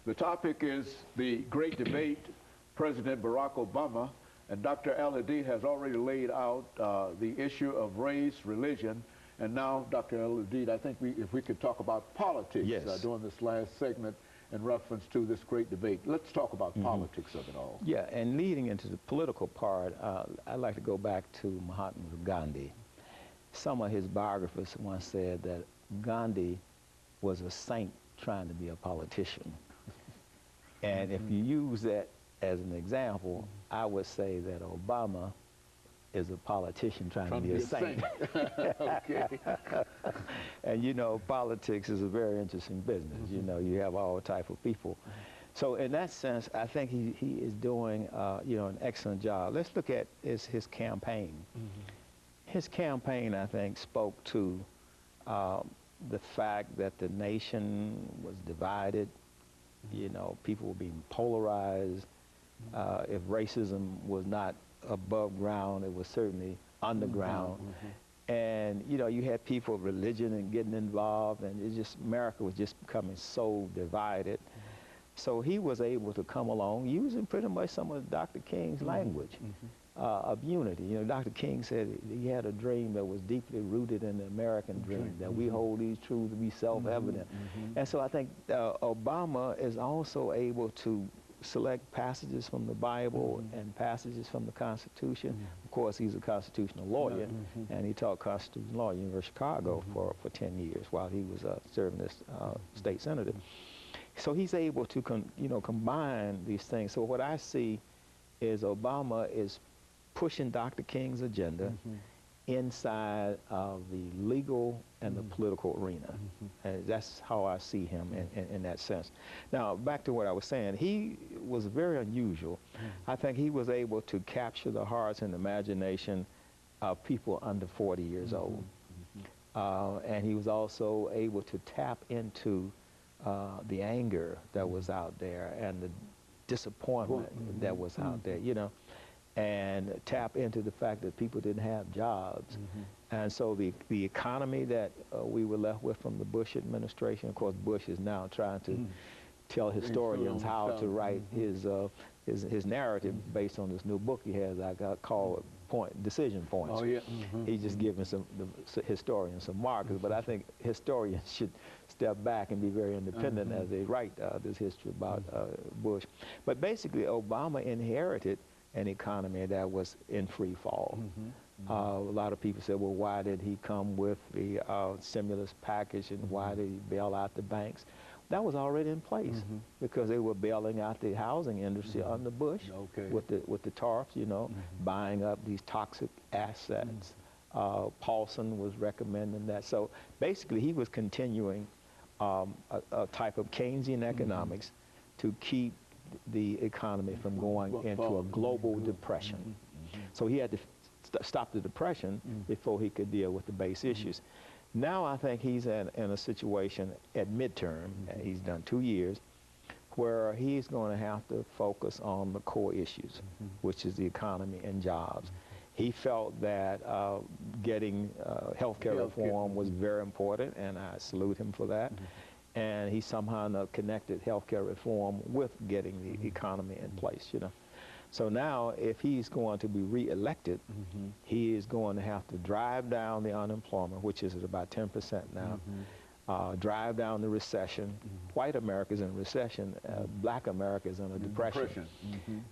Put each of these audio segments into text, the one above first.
The topic is the great debate, President Barack Obama, and Dr. AAl-Hadid has already laid out the issue of race, religion, and now, Dr. AAl-Hadid, I think if we could talk about politics yes. During this last segment in reference to this great debate. Let's talk about politics of it all. Yeah, and leading into the political part, I'd like to go back to Mahatma Gandhi. Some of his biographers once said that Gandhi was a saint trying to be a politician. And if you use that as an example, I would say that Obama is a politician trying to be a saint. Okay. And you know, politics is a very interesting business. You know, you have all type of people. So in that sense, I think he is doing, you know, an excellent job. Let's look at his campaign. His campaign, I think, spoke to the fact that the nation was divided. You know, people were being polarized. If racism was not above ground, it was certainly underground. And, you know, you had people of religion and getting involved, and it just, America was just becoming so divided. So he was able to come along using pretty much some of Dr. King's language of unity. You know, Dr. King said he had a dream that was deeply rooted in the American dream, that we hold these truths to be self-evident. And so I think Obama is also able to select passages from the Bible and passages from the Constitution. Of course, he's a constitutional lawyer, and he taught constitutional law at the University of Chicago for 10 years while he was serving as state senator. So he's able to, you know, combine these things. So what I see is Obama is pushing Dr. King's agenda inside of the legal and the political arena. And that's how I see him in that sense. Now, back to what I was saying, he was very unusual. I think he was able to capture the hearts and imagination of people under 40 years old. And he was also able to tap into the anger that was out there and the disappointment that was out there, you know, and tap into the fact that people didn't have jobs. And so the economy that we were left with from the Bush administration, of course, Bush is now trying to tell historians how to write his narrative based on this new book he has. I got called Decision Points. Oh, yeah. He's just giving the historians some markers, but I think historians should step back and be very independent as they write this history about Bush. But basically, Obama inherited an economy that was in free fall. A lot of people said, well, why did he come with the stimulus package and why did he bail out the banks? That was already in place because they were bailing out the housing industry under Bush with the TARPs, you know, buying up these toxic assets. Paulson was recommending that. So basically he was continuing a type of Keynesian economics to keep the economy from going into a global depression. So he had to stop the depression before he could deal with the base issues. Now I think he's in a situation at midterm, he's done 2 years, where he's going to have to focus on the core issues, which is the economy and jobs. He felt that getting healthcare reform was very important, and I salute him for that. And he somehow connected healthcare reform with getting the economy in place, you know. So now, if he's going to be reelected, he is going to have to drive down the unemployment, which is at about 10% now, drive down the recession. White America's in recession, black America's in a depression.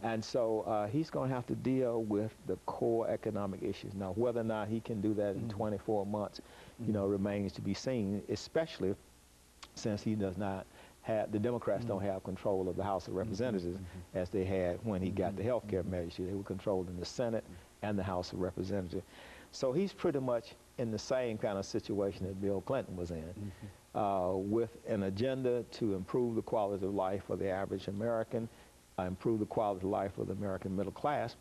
And so he's going to have to deal with the core economic issues. Now, whether or not he can do that in 24 months, you know, remains to be seen, especially since he does not have, the Democrats don't have control of the House of Representatives as they had when he got the health care measure. They were controlled in the Senate and the House of Representatives. So he's pretty much in the same kind of situation that Bill Clinton was in, with an agenda to improve the quality of life for the average American, improve the quality of life for the American middle class,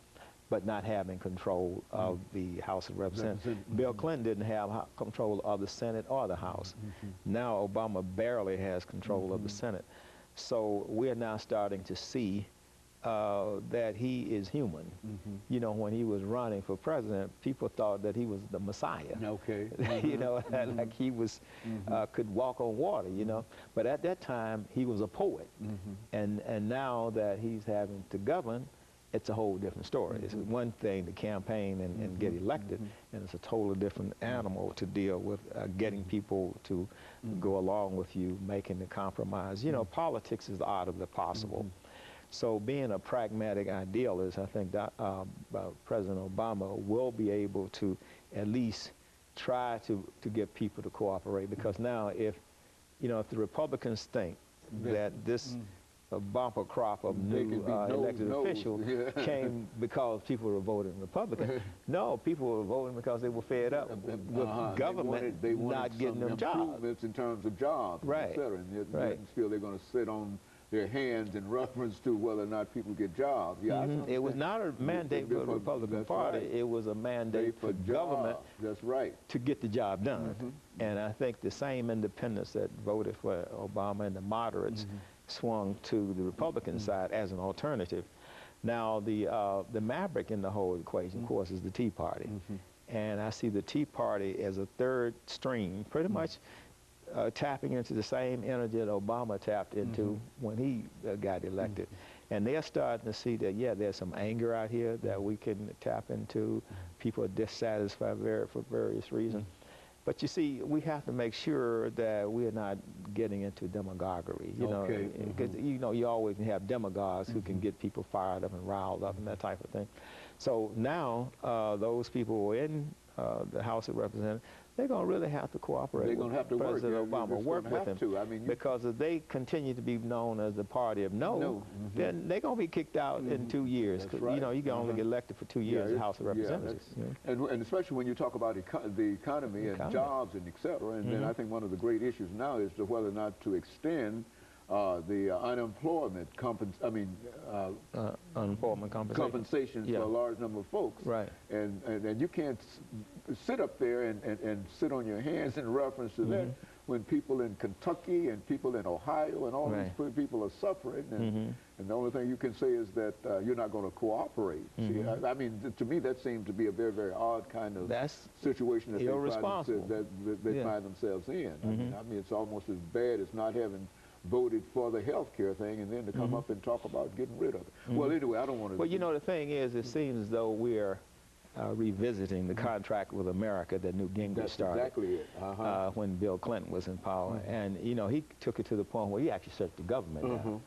but not having control of the House of Representatives. Bill Clinton didn't have control of the Senate or the House. Now Obama barely has control of the Senate. So we're now starting to see that he is human. You know, when he was running for president, people thought that he was the Messiah. Okay. You know, like he was could walk on water. You know, but at that time he was a poet, and now that he's having to govern, it's a whole different story. It's one thing to campaign and get elected, and it's a totally different animal to deal with getting people to go along with you, making the compromise. You know, politics is the art of the possible. So being a pragmatic idealist, I think that President Obama will be able to at least try to get people to cooperate, because now if, you know, if the Republicans think that this bumper crop of new elected officials came because people were voting Republican. No, people were voting because they were fed up with government they wanted not getting them jobs. Improvements in terms of jobs, right. et cetera. And they didn't feel they're going to sit on their hands in reference to whether or not people get jobs. Yeah, it was not a mandate for the Republican Party. Right. It was a mandate for government. That's right. To get the job done. And I think the same independents that voted for Obama and the moderates swung to the Republican side as an alternative. Now, the maverick in the whole equation, of course, is the Tea Party. And I see the Tea Party as a third stream, pretty much tapping into the same energy that Obama tapped into when he got elected. And they're starting to see that, yeah, there's some anger out here that we can tap into. People are dissatisfied for various reasons. But you see, we have to make sure that we're not getting into demagoguery, you know, because you know, you always have demagogues who can get people fired up and riled up and that type of thing. So now those people who are in the House of Representatives, they're going to really have to cooperate with President Obama, work with him, I mean, because if they continue to be known as the party of no, then they're going to be kicked out in 2 years. That's right. You know, you can only get elected for 2 years in the House of Representatives. And especially when you talk about the economy and jobs and et cetera, and then I think one of the great issues now is to whether or not to extend the unemployment unemployment compensations for a large number of folks. Right. And you can't sit up there and sit on your hands in reference to that when people in Kentucky and people in Ohio and all these people are suffering. And the only thing you can say is that you're not going to cooperate. See, I mean, to me, that seems to be a very, very odd kind of situation that they find themselves in. I mean, it's almost as bad as not having voted for the health care thing and then to come up and talk about getting rid of it. Well, anyway, I don't want to... Well, you know, the thing is, it seems as though we're revisiting the contract with America that Newt Gingrich started. That's exactly it. When Bill Clinton was in power. And, you know, he took it to the point where he actually shut the government down.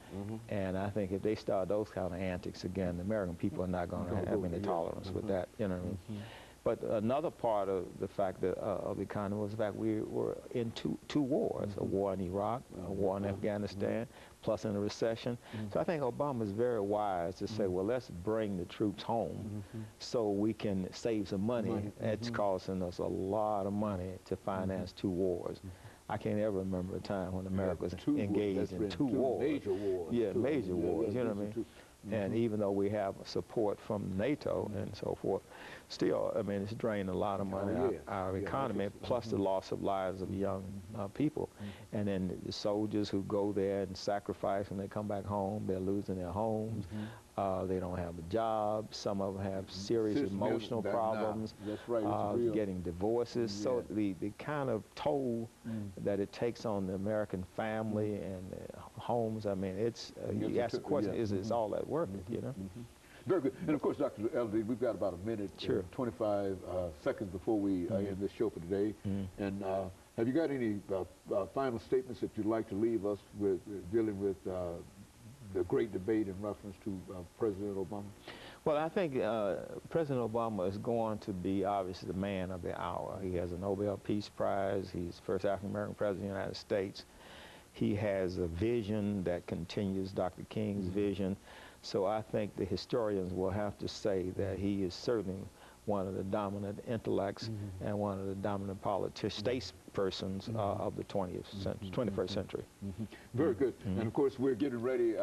And I think if they start those kind of antics again, the American people are not going to have any tolerance with that, you know what I mean? But another part of the fact that, of the economy was the fact we were in two wars, a war in Iraq, a war in Afghanistan, plus in a recession. So I think Obama is very wise to say, well, let's bring the troops home so we can save some money. It's costing us a lot of money to finance 2 wars. I can't ever remember a time when America was engaged in 2 wars. Major wars. Yeah, major wars, you know what I mean? And even though we have support from NATO and so forth, still, I mean, it's drained a lot of money out of our economy, plus the loss of lives of young people. And then the soldiers who go there and sacrifice when they come back home, they're losing their homes. They don't have a job. Some of them have serious emotional problems, getting divorces. So the kind of toll that it takes on the American family and homes, I mean, it's, you ask the question, is all that worth it, you know? Very good. And of course, Dr. L.D., we've got about a minute, 25 seconds before we end this show for today. And have you got any final statements that you'd like to leave us with dealing with the great debate in reference to President Obama? Well, I think President Obama is going to be obviously the man of the hour. He has a Nobel Peace Prize. He's the first African-American president of the United States. He has a vision that continues Dr. King's vision. So I think the historians will have to say that he is certainly one of the dominant intellects and one of the dominant statespersons of the 21st century. Very good. And of course, we're getting ready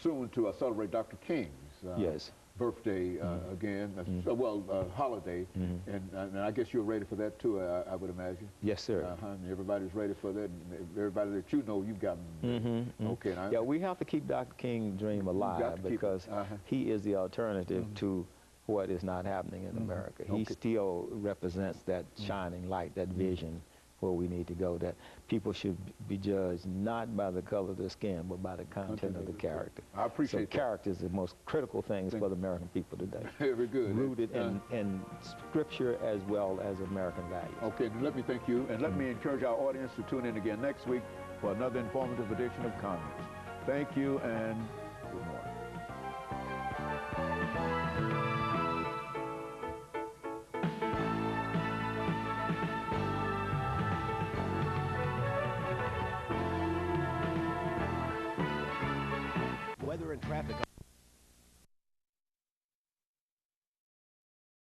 soon to celebrate Dr. King's birthday again, holiday, and I guess you're ready for that too, I would imagine. Yes, sir. And everybody's ready for that, and everybody that you know, you've got them. Okay. Yeah, we have to keep Dr. King's dream alive because he is the alternative to what is not happening in America. He still represents that shining light, that vision where we need to go, that people should be judged not by the color of their skin, but by the content of the character. I appreciate that. Character is the most critical things for the American people today. Very good. Rooted in scripture as well as American values. Okay, let me thank you, and let me encourage our audience to tune in again next week for another informative edition of Comments. Thank you, and good morning. Weather and traffic.